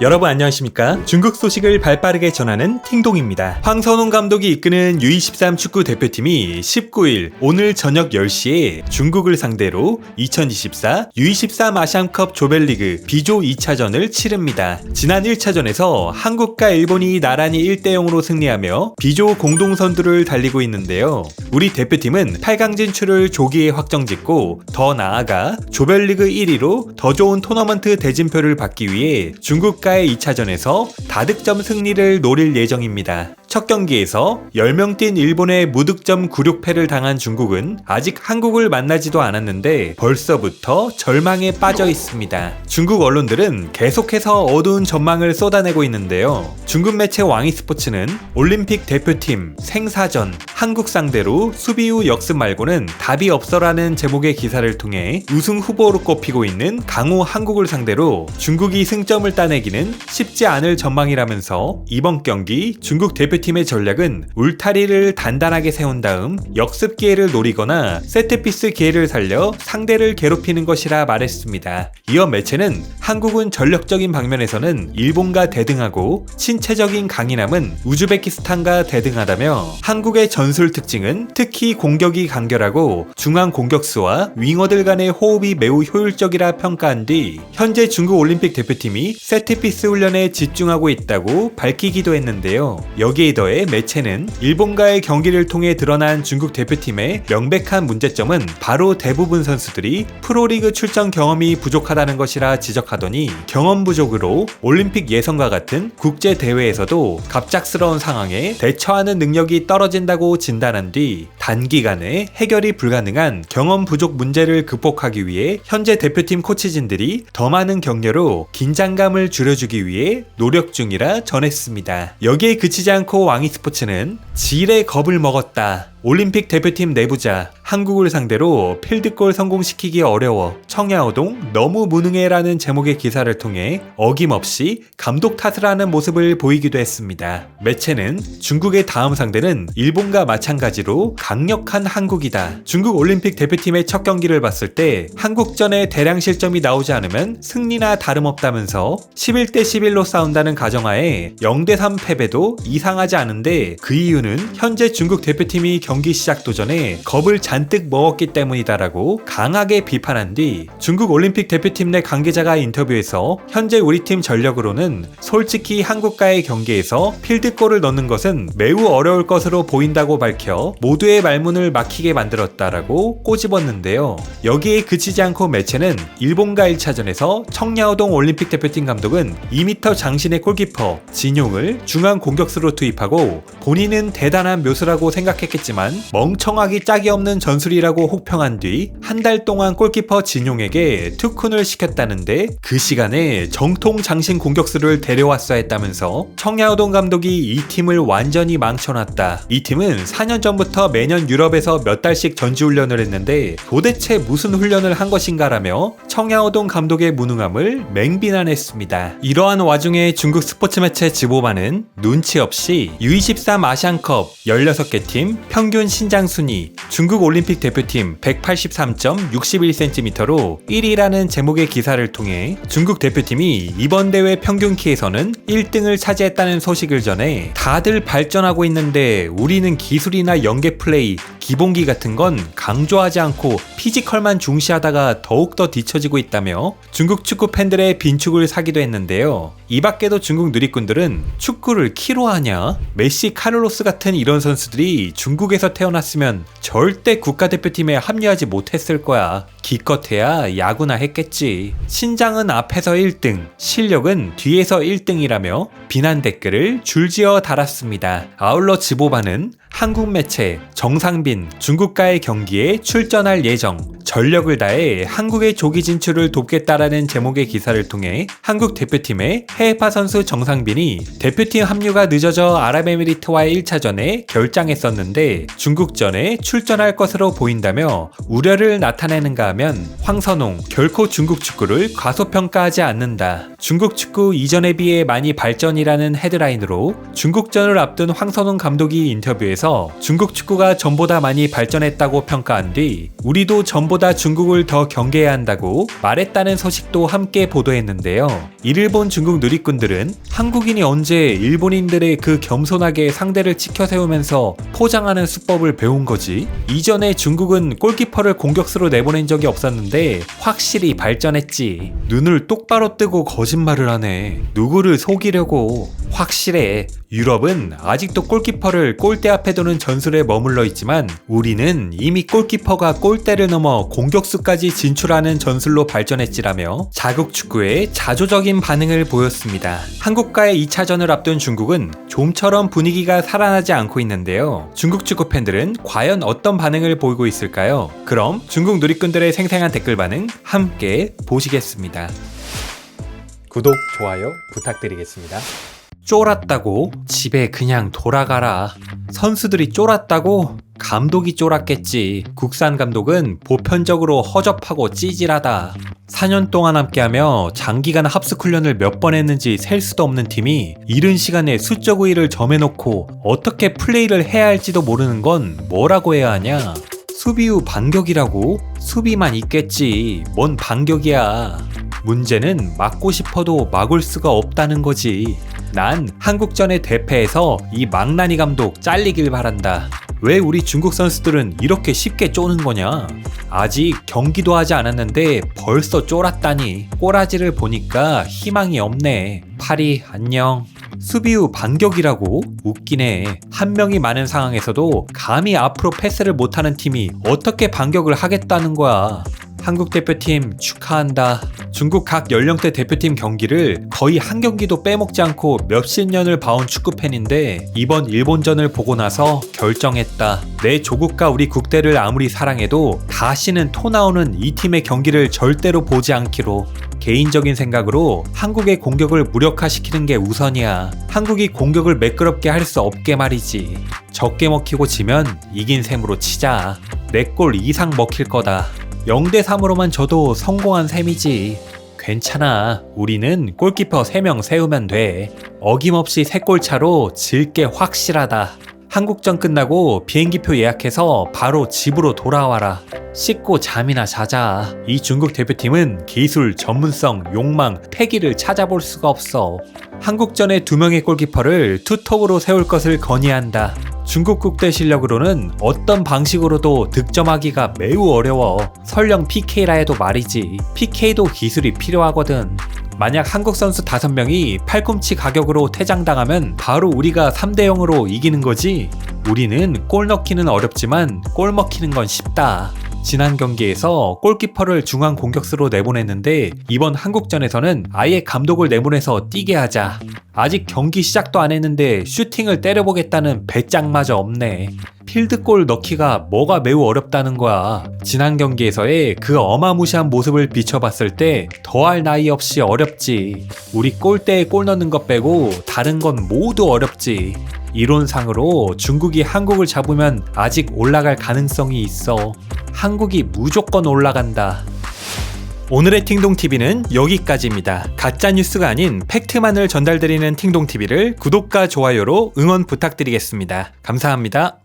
여러분 안녕하십니까? 중국 소식을 발빠르게 전하는 팅동입니다. 황선홍 감독이 이끄는 U23 축구 대표팀이 19일 오늘 저녁 10시에 중국을 상대로 2024 U23 아시안컵 조별리그 B조 2차전을 치릅니다. 지난 1차전에서 한국과 일본이 나란히 1대0으로 승리하며 B조 공동선두를 달리고 있는데요. 우리 대표팀은 8강 진출을 조기에 확정짓고 더 나아가 조별리그 1위로 더 좋은 토너먼트 대진표를 받기 위해 중국과의 2차전에서 다득점 승리를 노릴 예정입니다. 첫 경기에서 10명 뛴 일본의 무득점 9-6패를 당한 중국은 아직 한국을 만나지도 않았는데 벌써부터 절망에 빠져 있습니다. 중국 언론들은 계속해서 어두운 전망을 쏟아내고 있는데요. 중국 매체 왕이스포츠는 올림픽 대표팀 생사전 한국 상대로 수비 후 역습 말고는 답이 없어라는 제목의 기사를 통해 우승 후보로 꼽히고 있는 강호 한국을 상대로 중국이 승점을 따내기는 쉽지 않을 전망이라면서 이번 경기 중국 대표팀의 전략은 울타리를 단단하게 세운 다음 역습 기회를 노리거나 세트피스 기회를 살려 상대를 괴롭히는 것이라 말했습니다. 이어 매체는 한국은 전력적인 방면에서는 일본과 대등하고 신체적인 강인함은 우즈베키스탄과 대등하다며 한국의 전술 특징은 특히 공격이 간결하고 중앙 공격수와 윙어들 간의 호흡이 매우 효율적이라 평가한 뒤 현재 중국 올림픽 대표팀이 세트피스 훈련에 집중하고 있다고 밝히기도 했는데요. 여기에 더해 매체는 일본과의 경기를 통해 드러난 중국 대표팀의 명백한 문제점은 바로 대부분 선수들이 프로리그 출전 경험이 부족하다는 것이라 지적하더니 경험 부족으로 올림픽 예선과 같은 국제 대회에서도 갑작스러운 상황에 대처하는 능력이 떨어진다고 진단한 뒤 단기간에 해결이 불가능한 경험 부족 문제를 극복하기 위해 현재 대표팀 코치진들이 더 많은 격려로 긴장감을 줄여주기 위해 노력 중이라 전했습니다. 여기에 그치지 않고 왕이스포츠는 질의 겁을 먹었다. 올림픽 대표팀 내부자 한국을 상대로 필드골 성공시키기 어려워 청야오동 너무 무능해라는 제목의 기사를 통해 어김없이 감독 탓을 하는 모습을 보이기도 했습니다. 매체는 중국의 다음 상대는 일본과 마찬가지로 강력한 한국이다. 중국 올림픽 대표팀의 첫 경기를 봤을 때 한국전에 대량 실점이 나오지 않으면 승리나 다름없다면서 11대 11로 싸운다는 가정하에 0대3 패배도 이상하지 않은데 그 이유는 현재 중국 대표팀이 경기 시작도 전에 겁을 잔뜩 먹었기 때문이다라고 강하게 비판한 뒤 중국 올림픽 대표팀 내 관계자가 인터뷰에서 현재 우리 팀 전력으로는 솔직히 한국과의 경기에서 필드골을 넣는 것은 매우 어려울 것으로 보인다고 밝혀 모두의 말문을 막히게 만들었다라고 꼬집었는데요. 여기에 그치지 않고 매체는 일본과 1차전에서 청야오동 올림픽 대표팀 감독은 2m 장신의 골키퍼 진용을 중앙 공격수로 투입하고 본인은 대단한 묘수라고 생각했겠지만 멍청하기 짝이 없는 전술이라고 혹평한 뒤 한 달 동안 골키퍼 진용에게 투쿤을 시켰다는데 그 시간에 정통 장신 공격수를 데려왔어야 했다면서 청야오동 감독이 이 팀을 완전히 망쳐놨다. 이 팀은 4년 전부터 매년 유럽에서 몇 달씩 전지훈련을 했는데 도대체 무슨 훈련을 한 것인가라며 청야오동 감독의 무능함을 맹비난했습니다. 이러한 와중에 중국 스포츠 매체 지보반은 눈치 없이 U23 아시안컵 16개 팀 평균 신장 순위 중국 올림픽 대표팀 183.61cm로 1위라는 제목의 기사를 통해 중국 대표팀이 이번 대회 평균 키에서는 1등을 차지했다는 소식을 전해 다들 발전하고 있는데 우리는 기술이나 연계 플레이, 기본기 같은 건 강조하지 않고 피지컬만 중시하다가 더욱더 뒤처지고 있다며 중국 축구 팬들의 빈축을 사기도 했는데요. 이 밖에도 중국 누리꾼들은 축구를 키로 하냐? 메시, 카를로스 같은 이런 선수들이 중국에서 태어났으면 절대 국가대표팀에 합류하지 못했을 거야. 기껏해야 야구나 했겠지. 신장은 앞에서 1등, 실력은 뒤에서 1등이라며 비난 댓글을 줄지어 달았습니다. 아울러 지보반은 한국 매체 정상빈 중국과의 경기에 출전할 예정, 전력을 다해 한국의 조기 진출을 돕겠다라는 제목의 기사를 통해 한국 대표팀의 해외파 선수 정상빈이 대표팀 합류가 늦어져 아랍에미리트와의 1차전에 결장했었는데 중국전에 출전할 것으로 보인다며 우려를 나타내는가 하면 황선홍 결코 중국 축구를 과소평가하지 않는다. 중국 축구 이전에 비해 많이 발전이라는 헤드라인으로 중국전을 앞둔 황선홍 감독이 인터뷰에서 중국 축구가 전보다 많이 발전했다고 평가한 뒤 우리도 전보다 우리보다 중국을 더 경계해야 한다고 말했다는 소식도 함께 보도했는데요. 이를 본 중국 누리꾼들은 한국인이 언제 일본인들의 그 겸손하게 상대를 치켜 세우면서 포장하는 수법을 배운 거지? 이전에 중국은 골키퍼를 공격수로 내보낸 적이 없었는데 확실히 발전했지. 눈을 똑바로 뜨고 거짓말을 하네. 누구를 속이려고. 확실해. 유럽은 아직도 골키퍼를 골대 앞에 두는 전술에 머물러 있지만 우리는 이미 골키퍼가 골대를 넘어 공격수까지 진출하는 전술로 발전했지라며 자국 축구에 자조적인 반응을 보였습니다. 한국과의 2차전을 앞둔 중국은 좀처럼 분위기가 살아나지 않고 있는데요. 중국 축구 팬들은 과연 어떤 반응을 보이고 있을까요? 그럼 중국 누리꾼들의 생생한 댓글 반응 함께 보시겠습니다. 구독, 좋아요 부탁드리겠습니다. 쫄았다고? 집에 그냥 돌아가라. 선수들이 쫄았다고? 감독이 쫄았겠지. 국산 감독은 보편적으로 허접하고 찌질하다. 4년 동안 함께하며 장기간 합숙 훈련을 몇 번 했는지 셀 수도 없는 팀이 이른 시간에 수적 우위를 점해놓고 어떻게 플레이를 해야 할지도 모르는 건 뭐라고 해야 하냐? 수비 후 반격이라고? 수비만 있겠지. 뭔 반격이야. 문제는 막고 싶어도 막을 수가 없다는 거지. 난 한국전의 대패에서 이 망나니 감독 잘리길 바란다. 왜 우리 중국 선수들은 이렇게 쉽게 쪼는 거냐? 아직 경기도 하지 않았는데 벌써 쫄았다니. 꼬라지를 보니까 희망이 없네. 파리 안녕. 수비 후 반격이라고? 웃기네. 한 명이 많은 상황에서도 감히 앞으로 패스를 못하는 팀이 어떻게 반격을 하겠다는 거야. 한국 대표팀 축하한다. 중국 각 연령대 대표팀 경기를 거의 한 경기도 빼먹지 않고 몇십 년을 봐온 축구팬인데 이번 일본전을 보고 나서 결정했다. 내 조국과 우리 국대를 아무리 사랑해도 다시는 토 나오는 이 팀의 경기를 절대로 보지 않기로. 개인적인 생각으로 한국의 공격을 무력화시키는 게 우선이야. 한국이 공격을 매끄럽게 할 수 없게 말이지. 적게 먹히고 지면 이긴 셈으로 치자. 4골 이상 먹힐 거다. 0대3으로만 져도 성공한 셈이지. 괜찮아. 우리는 골키퍼 3명 세우면 돼. 어김없이 3골 차로 질 게 확실하다. 한국전 끝나고 비행기표 예약해서 바로 집으로 돌아와라. 씻고 잠이나 자자. 이 중국 대표팀은 기술, 전문성, 욕망, 패기를 찾아볼 수가 없어. 한국전에 2명의 골키퍼를 투톱으로 세울 것을 건의한다. 중국 국대 실력으로는 어떤 방식으로도 득점하기가 매우 어려워. 설령 PK라 해도 말이지. PK도 기술이 필요하거든. 만약 한국 선수 5명이 팔꿈치 가격으로 퇴장당하면 바로 우리가 3대0으로 이기는 거지. 우리는 골 넣기는 어렵지만 골 먹히는 건 쉽다. 지난 경기에서 골키퍼를 중앙 공격수로 내보냈는데 이번 한국전에서는 아예 감독을 내보내서 뛰게 하자. 아직 경기 시작도 안 했는데 슈팅을 때려보겠다는 배짱마저 없네. 필드골 넣기가 뭐가 매우 어렵다는 거야. 지난 경기에서의 그 어마무시한 모습을 비춰봤을 때 더할 나위 없이 어렵지. 우리 골대에 골 넣는 것 빼고 다른 건 모두 어렵지. 이론상으로 중국이 한국을 잡으면 아직 올라갈 가능성이 있어. 한국이 무조건 올라간다. 오늘의 팅동TV는 여기까지입니다. 가짜뉴스가 아닌 팩트만을 전달드리는 팅동TV를 구독과 좋아요로 응원 부탁드리겠습니다. 감사합니다.